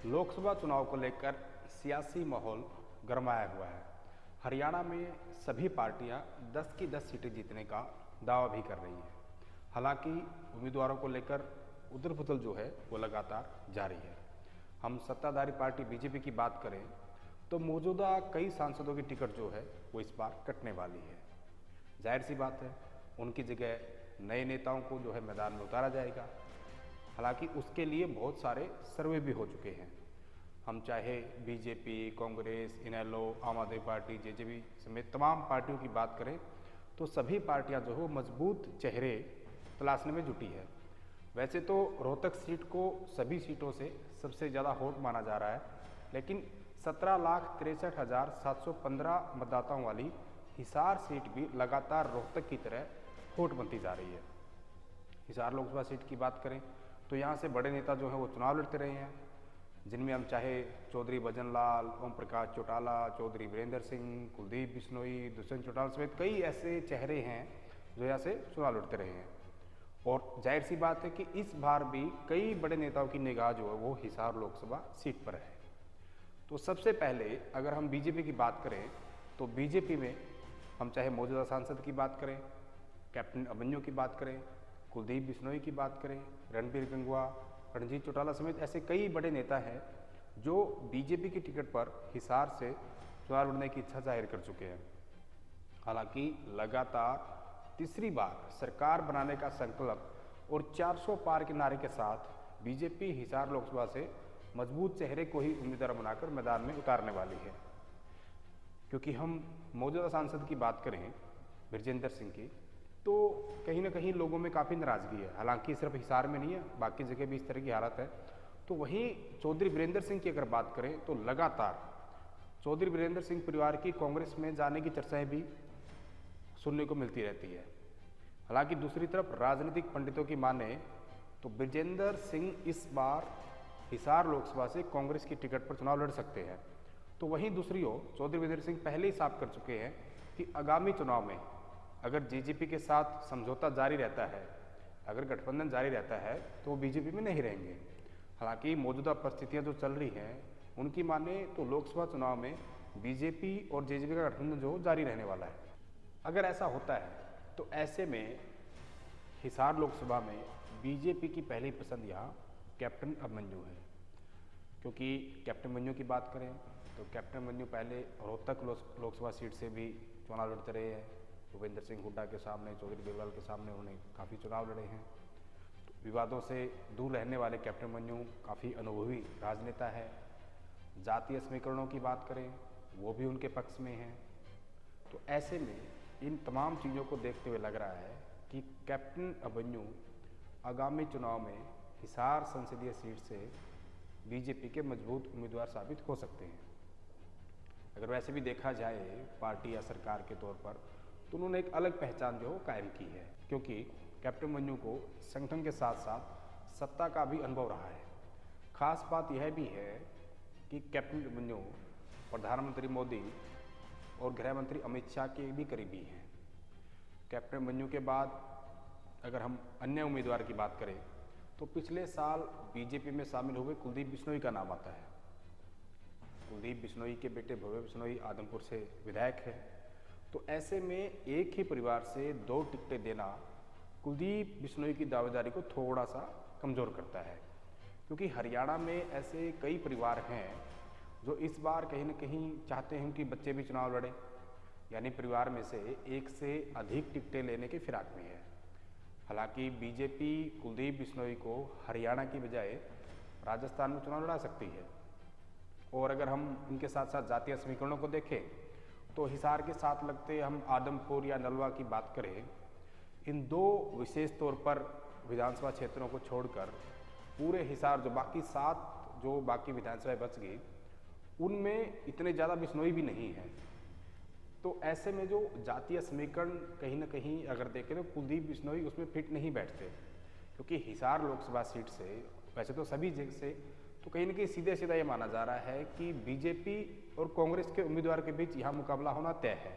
लोकसभा चुनाव को लेकर सियासी माहौल गरमाया हुआ है। हरियाणा में सभी पार्टियां 10 की 10 सीटें जीतने का दावा भी कर रही हैं। हालांकि उम्मीदवारों को लेकर उथल पुथल जो है वो लगातार जारी है। हम सत्ताधारी पार्टी बीजेपी की बात करें तो मौजूदा कई सांसदों की टिकट जो है वो इस बार कटने वाली है। जाहिर सी बात है, उनकी जगह नए नेताओं को जो है मैदान में उतारा जाएगा। हालांकि उसके लिए बहुत सारे सर्वे भी हो चुके हैं। हम चाहे बीजेपी, कांग्रेस, इनेलो, आम आदमी पार्टी, जेजेपी समेत तमाम पार्टियों की बात करें तो सभी पार्टियां जो है मजबूत चेहरे तलाशने में जुटी है। वैसे तो रोहतक सीट को सभी सीटों से सबसे ज़्यादा हॉट माना जा रहा है, लेकिन 17,63,715 मतदाताओं वाली हिसार सीट भी लगातार रोहतक की तरह हॉट बनती जा रही है। हिसार लोकसभा सीट की बात करें तो यहाँ से बड़े नेता जो हैं वो चुनाव लड़ते रहे हैं, जिनमें हम चाहे चौधरी भजन लाल, ओम प्रकाश चौटाला, चौधरी वीरेंद्र सिंह, कुलदीप बिश्नोई, दुष्यंत चौटाला समेत कई ऐसे चेहरे हैं जो यहाँ से चुनाव लड़ते रहे हैं। और जाहिर सी बात है कि इस बार भी कई बड़े नेताओं की निगाह जो है वो हिसार लोकसभा सीट पर है। तो सबसे पहले अगर हम बीजेपी की बात करें तो बीजेपी में हम चाहे मौजूदा सांसद की बात करें, कैप्टन अभिमन्यु की बात करें, कुलदीप बिश्नोई की बात करें, रणबीर गंगवा, रणजीत चौटाला समेत ऐसे कई बड़े नेता हैं जो बीजेपी की टिकट पर हिसार से चुनाव लड़ने की इच्छा जाहिर कर चुके हैं। हालांकि लगातार तीसरी बार सरकार बनाने का संकल्प और 400 पार के नारे के साथ बीजेपी हिसार लोकसभा से मजबूत चेहरे को ही उम्मीदवार बनाकर मैदान में उतारने वाली है। क्योंकि हम मौजूदा सांसद की बात करें बृजेंद्र सिंह की, तो कहीं ना कहीं लोगों में काफ़ी नाराज़गी है। हालांकि सिर्फ हिसार में नहीं है, बाकी जगह भी इस तरह की हालत है। तो वहीं चौधरी वीरेंद्र सिंह की अगर बात करें तो लगातार चौधरी वीरेंद्र सिंह परिवार की कांग्रेस में जाने की चर्चाएं भी सुनने को मिलती रहती है। हालांकि दूसरी तरफ राजनीतिक पंडितों की माने तो बृजेंद्र सिंह इस बार हिसार लोकसभा से कांग्रेस की टिकट पर चुनाव लड़ सकते हैं। तो वहीं दूसरी ओर चौधरी वीरेंद्र सिंह पहले ही साफ कर चुके हैं कि आगामी चुनाव में अगर जेजेपी के साथ समझौता जारी रहता है, अगर गठबंधन जारी रहता है तो वो बीजेपी में नहीं रहेंगे। हालांकि मौजूदा परिस्थितियां जो चल रही हैं उनकी माने तो लोकसभा चुनाव में बीजेपी और जेजेपी का गठबंधन जो जारी रहने वाला है। अगर ऐसा होता है तो ऐसे में हिसार लोकसभा में बीजेपी की पहली पसंद यहाँ कैप्टन अभिमन्यु है। क्योंकि कैप्टन अभिमन्यु की बात करें तो कैप्टन अभिमन्यु पहले रोहतक लोकसभा सीट से भी चुनाव लड़ते रहे हैं। भूपेंद्र सिंह हुड्डा के सामने, चौधरी देवलाल के सामने उन्होंने काफ़ी चुनाव लड़े हैं। तो विवादों से दूर रहने वाले कैप्टन अभिमन्यु काफ़ी अनुभवी राजनेता है। जातीय समीकरणों की बात करें वो भी उनके पक्ष में हैं। तो ऐसे में इन तमाम चीज़ों को देखते हुए लग रहा है कि कैप्टन अभिमन्यु आगामी चुनाव में हिसार संसदीय सीट से बीजेपी के मजबूत उम्मीदवार साबित हो सकते हैं। अगर वैसे भी देखा जाए पार्टी या सरकार के तौर पर तो उन्होंने एक अलग पहचान जो कायम की है, क्योंकि कैप्टन अभिमन्यु को संगठन के साथ साथ सत्ता का भी अनुभव रहा है। खास बात यह भी है कि कैप्टन अभिमन्यु प्रधानमंत्री मोदी और गृह मंत्री अमित शाह के भी करीबी हैं। कैप्टन अभिमन्यु के बाद अगर हम अन्य उम्मीदवार की बात करें तो पिछले साल बीजेपी में शामिल हुए कुलदीप बिश्नोई का नाम आता है। कुलदीप बिश्नोई के बेटे भव्य बिश्नोई आदमपुर से विधायक है। तो ऐसे में एक ही परिवार से 2 टिकटें देना कुलदीप बिश्नोई की दावेदारी को थोड़ा सा कमज़ोर करता है। क्योंकि हरियाणा में ऐसे कई परिवार हैं जो इस बार कहीं ना कहीं चाहते हैं कि बच्चे भी चुनाव लड़ें, यानी परिवार में से एक से अधिक टिकटें लेने के फिराक में है। हालांकि बीजेपी कुलदीप बिश्नोई को हरियाणा की बजाय राजस्थान में चुनाव लड़ा सकती है। और अगर हम इनके साथ साथ जातीय समीकरणों को देखें तो हिसार के साथ लगते हम आदमपुर या नलवा की बात करें, इन 2 विशेष तौर पर विधानसभा क्षेत्रों को छोड़कर पूरे हिसार जो बाकी विधानसभाएं बच गई उनमें इतने ज़्यादा बिश्नोई भी नहीं है। तो ऐसे में जो जातीय समीकरण कहीं ना कहीं अगर देखें तो कुलदीप बिश्नोई उसमें फिट नहीं बैठते। क्योंकि हिसार लोकसभा सीट से वैसे तो सभी जगह से तो कहीं ना कहीं सीधे सीधा ये माना जा रहा है कि बीजेपी और कांग्रेस के उम्मीदवार के बीच यहाँ मुकाबला होना तय है।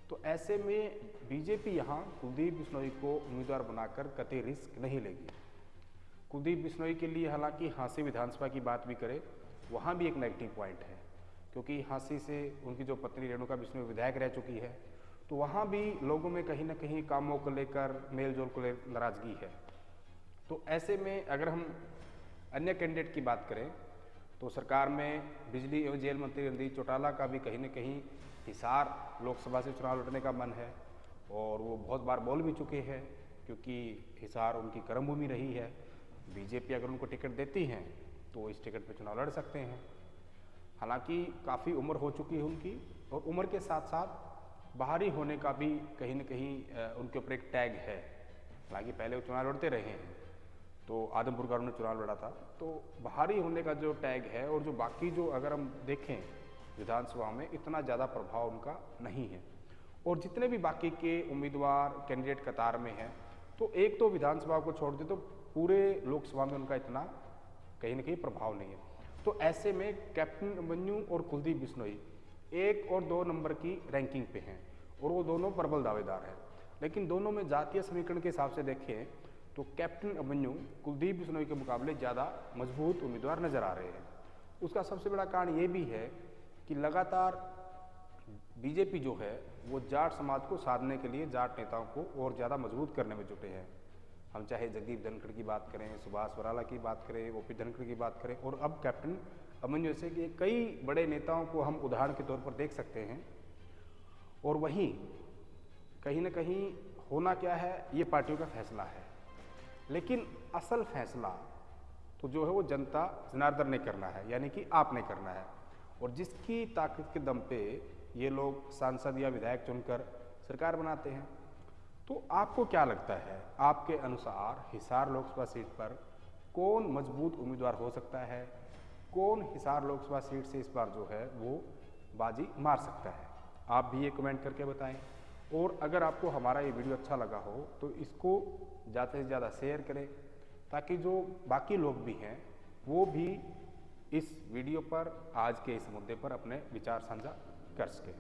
तो ऐसे में बीजेपी यहाँ कुलदीप बिश्नोई को उम्मीदवार बनाकर कतई रिस्क नहीं लेगी। कुलदीप बिश्नोई के लिए हालांकि हाँसी विधानसभा की बात भी करें, वहाँ भी एक नेगेटिव पॉइंट है, क्योंकि हाँसी से उनकी जो पत्नी रेणुका बिश्नोई विधायक रह चुकी है, तो वहाँ भी लोगों में कहीं ना कहीं कामों को लेकर, मेल जोल को लेकर नाराजगी है। तो ऐसे में अगर हम अन्य कैंडिडेट की बात करें तो सरकार में बिजली एवं जेल मंत्री रणदीप चौटाला का भी कहीं न कहीं हिसार लोकसभा से चुनाव लड़ने का मन है, और वो बहुत बार बोल भी चुके हैं, क्योंकि हिसार उनकी कर्मभूमि रही है। बीजेपी अगर उनको टिकट देती है तो इस टिकट पर चुनाव लड़ सकते हैं। हालांकि काफ़ी उम्र हो चुकी है उनकी, और उम्र के साथ साथ बाहरी होने का भी कहीं न कहीं उनके ऊपर एक टैग है। हालांकि पहले वो चुनाव लड़ते रहे हैं, तो आदमपुर का उन्होंने चुनाव लड़ा था, तो बाहरी होने का जो टैग है, और जो बाकी जो अगर हम देखें विधानसभा में इतना ज़्यादा प्रभाव उनका नहीं है। और जितने भी बाकी के उम्मीदवार कैंडिडेट कतार में हैं, तो एक तो विधानसभा को छोड़ दे तो पूरे लोकसभा में उनका इतना कहीं ना कहीं प्रभाव नहीं है। तो ऐसे में कैप्टन अभिमन्यु और कुलदीप बिश्नोई 1 और 2 नंबर की रैंकिंग पे हैं, और वो दोनों प्रबल दावेदार हैं। लेकिन दोनों में जातीय समीकरण के हिसाब से देखें तो कैप्टन अभिमन्यु कुलदीप बिश्नोई के मुकाबले ज़्यादा मजबूत उम्मीदवार नजर आ रहे हैं। उसका सबसे बड़ा कारण ये भी है कि लगातार बीजेपी जो है वो जाट समाज को साधने के लिए जाट नेताओं को और ज़्यादा मजबूत करने में जुटे हैं। हम चाहे जगदीप धनखड़ की बात करें, सुभाष बराला की बात करें, ओपी धनखड़ की बात करें, और अब कैप्टन अभिमन्यु से कि कई बड़े नेताओं को हम उदाहरण के तौर पर देख सकते हैं। और वहीं कहीं ना कहीं होना क्या है, ये पार्टियों का फैसला है, लेकिन असल फैसला तो जो है वो जनता जनार्दन ने करना है, यानी कि आपने करना है। और जिसकी ताकत के दम पे ये लोग सांसद या विधायक चुनकर सरकार बनाते हैं। तो आपको क्या लगता है, आपके अनुसार हिसार लोकसभा सीट पर कौन मजबूत उम्मीदवार हो सकता है? कौन हिसार लोकसभा सीट से इस बार जो है वो बाजी मार सकता है? आप भी ये कमेंट करके बताएं। और अगर आपको हमारा ये वीडियो अच्छा लगा हो तो इसको ज़्यादा से ज़्यादा शेयर करें, ताकि जो बाकी लोग भी हैं वो भी इस वीडियो पर, आज के इस मुद्दे पर अपने विचार साझा कर सकें।